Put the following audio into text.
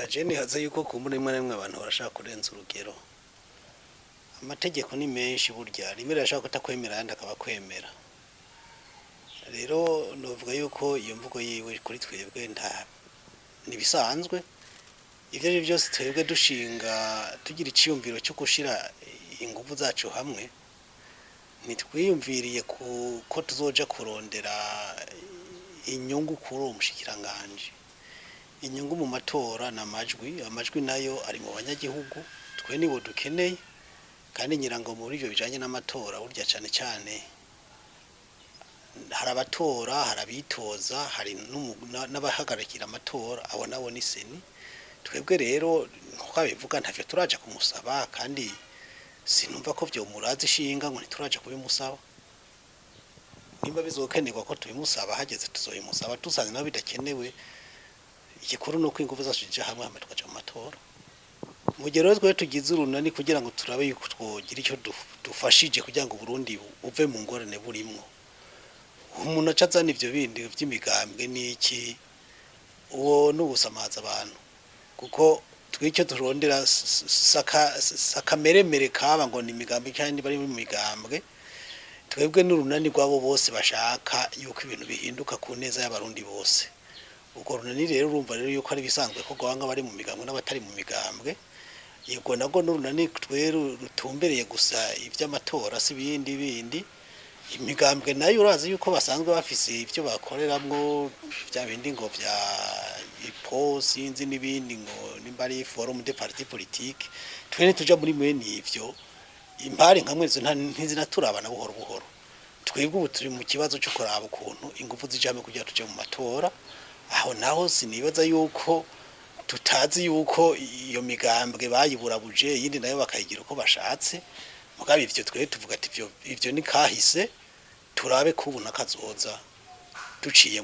je nihaze yuko kumbura rimwe rimwe abantu barashaka kurenza urugero. Amategeko ni menshi burya rimwe rirashaka kutakwemera yandi akaba kwemera. Rero novuga yuko iyo mvugo yiwe kuri twebwe nta nibisanzwe. Ivyo ari byose twebwe dushinga tugira iciyumviro cyo gushira ingufu zacu hamwe. Nitwiyumviriye ko tuzoja kurondera inyungu kuri uwo mushikiranganje. Inyungu mu matora amajwi nayo ari mu banyagihugu twe nibo dukeneye kandi nyirango muri ivyo bijanye n'amatora urya cyane cyane hari abatora hari abitoza hari n'abahagarikira amatora abo nabo ni seni twebwe rero nko abivuga ntavyo turaje kumusaba kandi sinumva ko vyo murazi shinga ngo ntituraje kubimusaba nimba bizokenerwa ko tubimusaba hageze tuzoyimusaba tusanze naho bidakenewe igikuru nuko ingufu zasuje hamwe tukaja mu matora mu gihe rero twe tugize urunani kugira ngo turabe yuko twogira icyo dufashije kugira ngo Burundi uve mu ngorane burimwo umuntu acazana ivyo bindi vy'imigambwe niki uwo n'ubusamaza abantu kuko twicyo turondera sakameremere kaba ngo ni imigambwe kandi bari mu migambwe twebwe n'urunani rwabo bose bashaka yuko ibintu bihinduka ku neza y'abarundi bose ubwo runani rero urumva rero yuko ari bisanzwe ko gwanga bari mu migambwe n'abatari mu migambwe yego nago n'urunani twero rutumbereye gusa ivy'amatora si bindi imigambwe nayo urazi yuko basanzwe bafise ivyo bakoreramwo bya bindi ngo vya ipo sinzi n'ibindi ngo nimbari forum de parti politique twene tuja muri mwene ivyo impari nkamwe zo ntizinaturabana buhoro twebwe ubu turi mu kibazo cyo kuraba ukuntu ingufu zijame kugira tuje mu matora aho naho sinibaza yuko tutazi yuko iyo migambwe bayiburabuje yindi nayo bakayigira uko bashatse mugabe ivyo twe tuvuga ati ivyo ni kahise turabe kubuna kazoza duciye